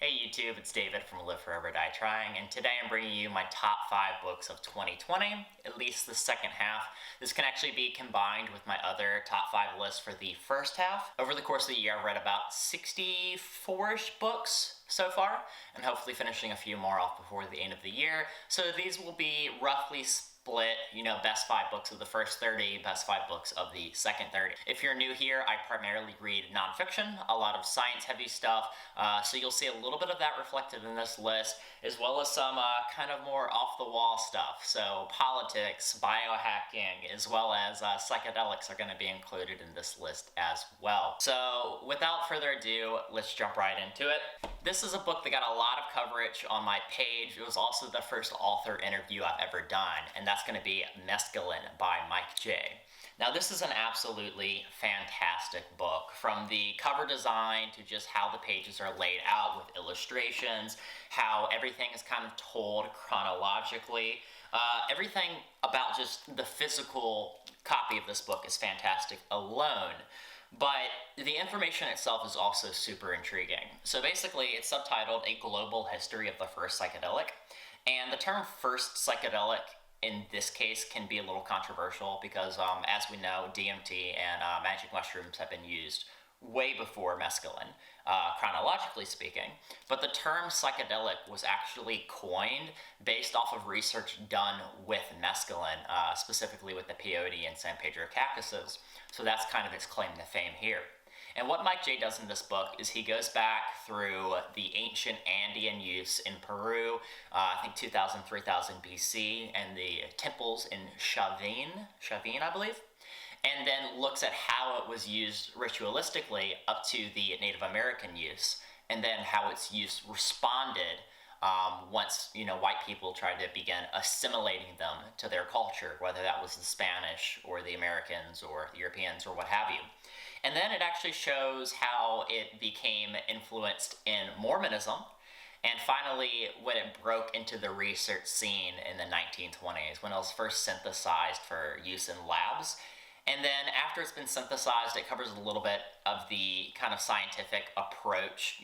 Hey YouTube, it's David from Live Forever Die Trying, and today I'm bringing you my top 5 books of 2020, at least the second half. This can actually be combined with my other top 5 list for the first half. Over the course of the year, I've read about 64-ish books so far, and hopefully finishing a few more off before the end of the year. So these will be roughly split, best 5 books of the first 30, best 5 books of the second 30. If you're new here, I primarily read nonfiction, a lot of science-heavy stuff, so you'll see a little bit of that reflected in this list, as well as some kind of more off-the-wall stuff. So politics, biohacking, as well as psychedelics are going to be included in this list as well. So without further ado, let's jump right into it. This is a book that got a lot of coverage on my page. It was also the first author interview I've ever done, and that's going to be Mescaline by Mike J. Now, this is an absolutely fantastic book, from the cover design to just how the pages are laid out with illustrations, how everything is kind of told chronologically. Everything about just the physical copy of this book is fantastic alone. But the information itself is also super intriguing. So basically, it's subtitled A Global History of the First Psychedelic. And the term first psychedelic in this case can be a little controversial because, as we know, DMT and magic mushrooms have been used way before mescaline, chronologically speaking. But the term psychedelic was actually coined based off of research done with mescaline, specifically with the peyote and San Pedro cactuses. So that's kind of its claim to fame here. And what Mike J does in this book is he goes back through the ancient Andean use in Peru, I think 2000, 3000 BC, and the temples in Chavin, I believe, and then looks at how it was used ritualistically up to the Native American use, and then how its use responded once white people tried to begin assimilating them to their culture, whether that was the Spanish or the Americans or the Europeans or what have you. And then it actually shows how it became influenced in Mormonism, and finally when it broke into the research scene in the 1920s, when it was first synthesized for use in labs. And then after it's been synthesized, it covers a little bit of the kind of scientific approach,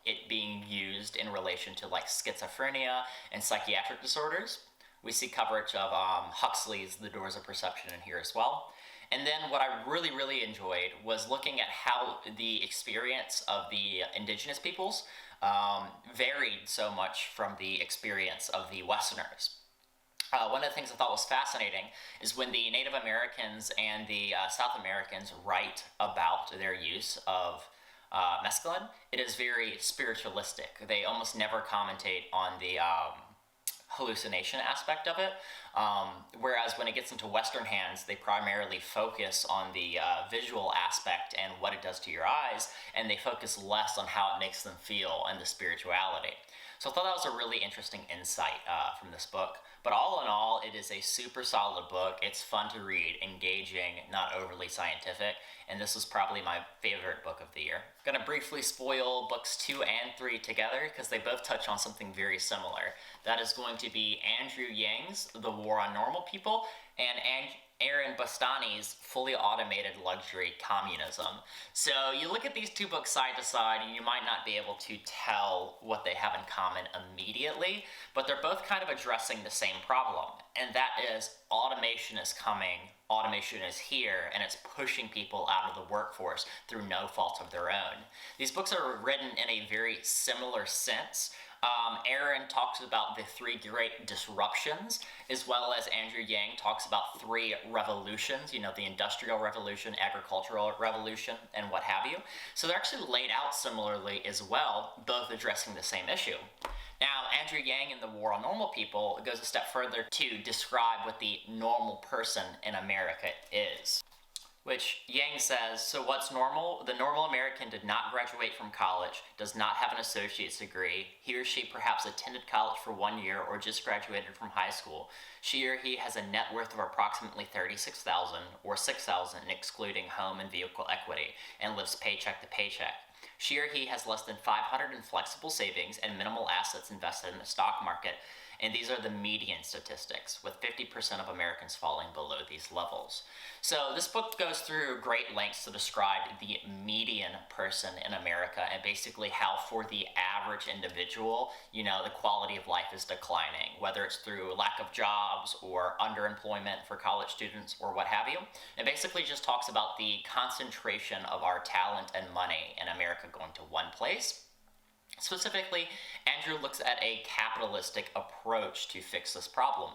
it being used in relation to like schizophrenia and psychiatric disorders. We see coverage of Huxley's The Doors of Perception in here as well. And then what I really enjoyed was looking at how the experience of the indigenous peoples varied so much from the experience of the Westerners. One of the things I thought was fascinating is when the Native Americans and the South Americans write about their use of mescaline, it is very spiritualistic. They almost never commentate on the hallucination aspect of it, whereas when it gets into Western hands, they primarily focus on the visual aspect and what it does to your eyes, and they focus less on how it makes them feel and the spirituality. So I thought that was a really interesting insight from this book. But all in all, it is a super solid book. It's fun to read, engaging, not overly scientific, and this is probably my favorite book of the year. I'm going to briefly spoil books 2 and 3 together because they both touch on something very similar. That is going to be Andrew Yang's The War on Normal People and Aaron Bastani's Fully Automated Luxury Communism. So you look at these 2 books side to side and you might not be able to tell what they have in common immediately, but they're both kind of addressing the same problem, and that is automation is coming, automation is here, and it's pushing people out of the workforce through no fault of their own. These books are written in a very similar sense. Aaron talks about the 3 great disruptions, as well as Andrew Yang talks about 3 revolutions, the Industrial Revolution, Agricultural Revolution, and what have you. So they're actually laid out similarly as well, both addressing the same issue. Now, Andrew Yang in The War on Normal People goes a step further to describe what the normal person in America is. Which Yang says, so what's normal? The normal American did not graduate from college, does not have an associate's degree. He or she perhaps attended college for 1 year or just graduated from high school. She or he has a net worth of approximately $36,000 or $6,000 excluding home and vehicle equity and lives paycheck to paycheck. She or he has less than $500 in flexible savings and minimal assets invested in the stock market and these are the median statistics, with 50% of Americans falling below these levels. So this book goes through great lengths to describe the median person in America and basically how for the average individual, the quality of life is declining, whether it's through lack of jobs or underemployment for college students or what have you. It basically just talks about the concentration of our talent and money in America going to one place. Specifically, Andrew looks at a capitalistic approach to fix this problem.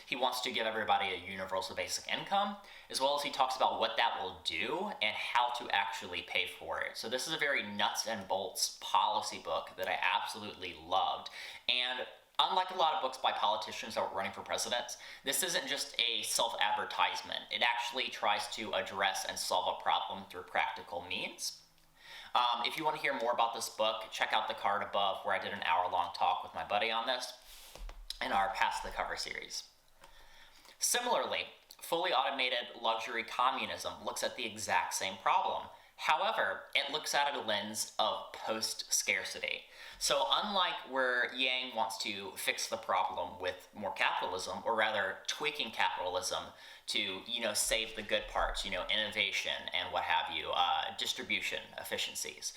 He wants to give everybody a universal basic income, as well as he talks about what that will do and how to actually pay for it. So this is a very nuts and bolts policy book that I absolutely loved. And unlike a lot of books by politicians that were running for president, this isn't just a self-advertisement. It actually tries to address and solve a problem through practical means. If you want to hear more about this book, check out the card above where I did an hour-long talk with my buddy on this in our Past the Cover series. Similarly, Fully Automated Luxury Communism looks at the exact same problem. However, it looks at it a lens of post-scarcity. So unlike where Yang wants to fix the problem with more capitalism, or rather tweaking capitalism to, save the good parts, innovation and what have you, distribution efficiencies.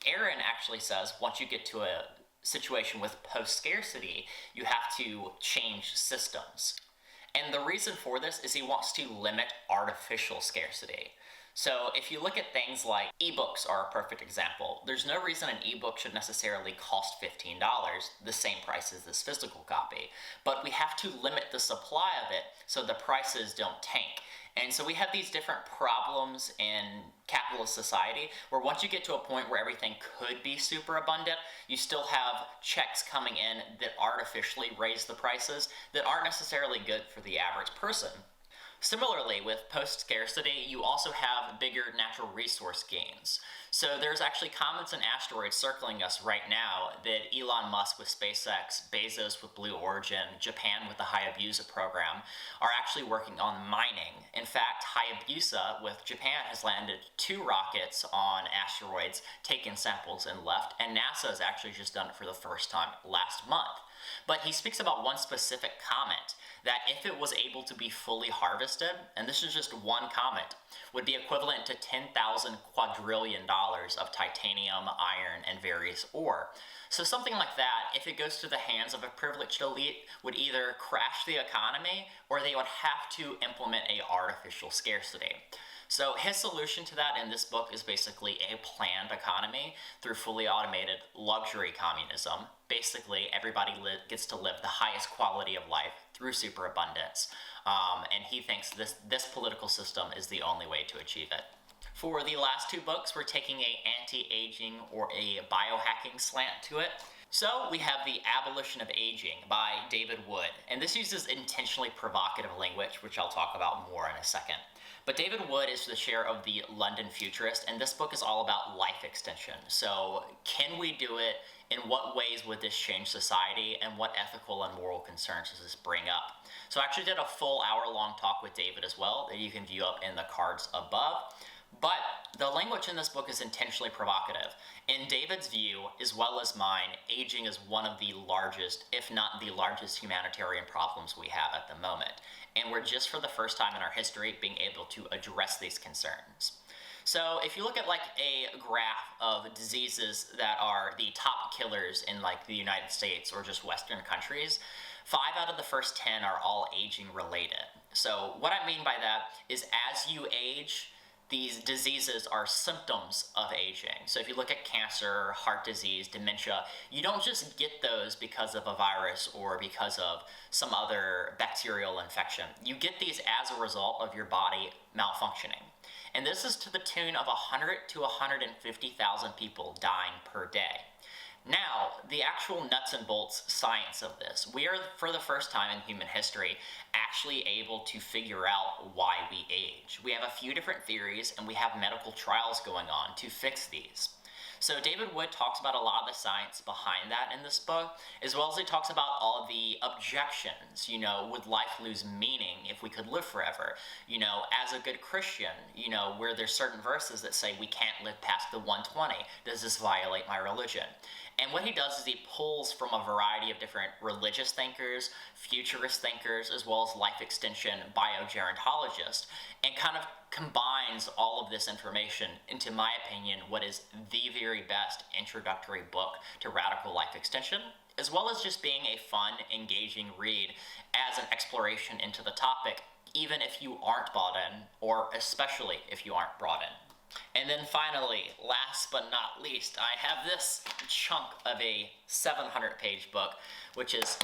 Aaron actually says once you get to a situation with post-scarcity, you have to change systems. And the reason for this is he wants to limit artificial scarcity. So if you look at things like ebooks are a perfect example. There's no reason an ebook should necessarily cost $15, the same price as this physical copy. But we have to limit the supply of it so the prices don't tank. And so we have these different problems in capitalist society where once you get to a point where everything could be super abundant, you still have checks coming in that artificially raise the prices that aren't necessarily good for the average person. Similarly, with post-scarcity, you also have bigger natural resource gains. So there's actually comets and asteroids circling us right now that Elon Musk with SpaceX, Bezos with Blue Origin, Japan with the Hayabusa program are actually working on mining. In fact, Hayabusa with Japan has landed 2 rockets on asteroids, taken samples and left, and NASA has actually just done it for the first time last month. But he speaks about one specific comet that if it was able to be fully harvested, and this is just one comet, would be equivalent to 10,000 quadrillion dollars of titanium, iron, and various ore. So something like that, if it goes to the hands of a privileged elite, would either crash the economy or they would have to implement an artificial scarcity. So his solution to that in this book is basically a planned economy through fully automated luxury communism. Basically, everybody gets to live the highest quality of life through superabundance. And he thinks this political system is the only way to achieve it. For the last 2 books, we're taking a anti-aging or a biohacking slant to it. So we have The Abolition of Aging by David Wood, and this uses intentionally provocative language, which I'll talk about more in a second. But David Wood is the chair of the London Futurist, and this book is all about life extension. So can we do it? In what ways would this change society? And what ethical and moral concerns does this bring up? So I actually did a full hour-long talk with David as well that you can view up in the cards above. But the language in this book is intentionally provocative. In David's view, as well as mine, aging is one of the largest, if not the largest, humanitarian problems we have at the moment. And we're just for the first time in our history being able to address these concerns. So if you look at like a graph of diseases that are the top killers in like the United States or just Western countries, 5 out of the first 10 are all aging related. So what I mean by that is as you age, these diseases are symptoms of aging. So if you look at cancer, heart disease, dementia, you don't just get those because of a virus or because of some other bacterial infection. You get these as a result of your body malfunctioning. And this is to the tune of 100 to 150,000 people dying per day. Now, the actual nuts and bolts science of this. We are, for the first time in human history, actually able to figure out why we age. We have a few different theories, and we have medical trials going on to fix these. So David Wood talks about a lot of the science behind that in this book, as well as he talks about all of the objections. Would life lose meaning if we could live forever? As a good Christian, where there's certain verses that say we can't live past the 120. Does this violate my religion? And what he does is he pulls from a variety of different religious thinkers, futurist thinkers, as well as life extension biogerontologists, and kind of combines all of this information into, my opinion, what is the very best introductory book to radical life extension, as well as just being a fun, engaging read as an exploration into the topic, even if you aren't bought in, or especially if you aren't brought in. And then finally, last but not least, I have this chunk of a 700-page book, which is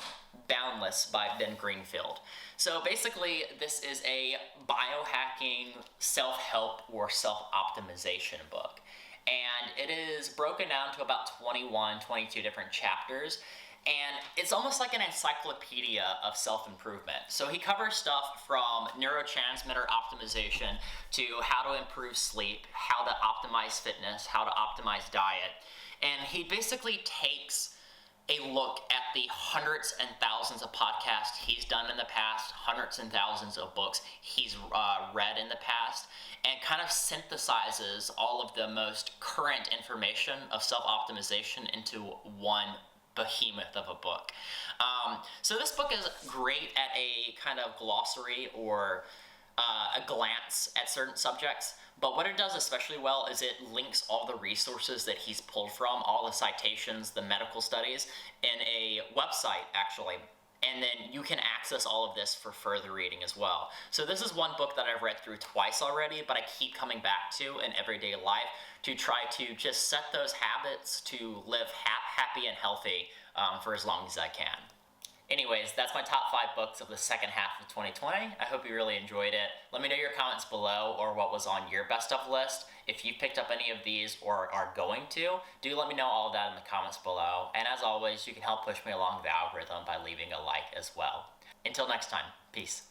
Boundless by Ben Greenfield. So basically, this is a biohacking, self-help, or self-optimization book. And it is broken down to about 21, 22 different chapters. And it's almost like an encyclopedia of self-improvement. So he covers stuff from neurotransmitter optimization to how to improve sleep, how to optimize fitness, how to optimize diet. And he basically takes a look at the hundreds and thousands of podcasts he's done in the past, hundreds and thousands of books he's read in the past, and kind of synthesizes all of the most current information of self-optimization into one behemoth of a book. So this book is great at a kind of glossary or a glance at certain subjects, but what it does especially well is it links all the resources that he's pulled from, all the citations, the medical studies, in a website, actually. And then you can access all of this for further reading as well. So this is one book that I've read through twice already, but I keep coming back to in everyday life to try to just set those habits to live happy and healthy for as long as I can. Anyways, that's my top 5 books of the second half of 2020. I hope you really enjoyed it. Let me know your comments below or what was on your best of list. If you picked up any of these or are going to, do let me know all of that in the comments below. And as always, you can help push me along the algorithm by leaving a like as well. Until next time, peace.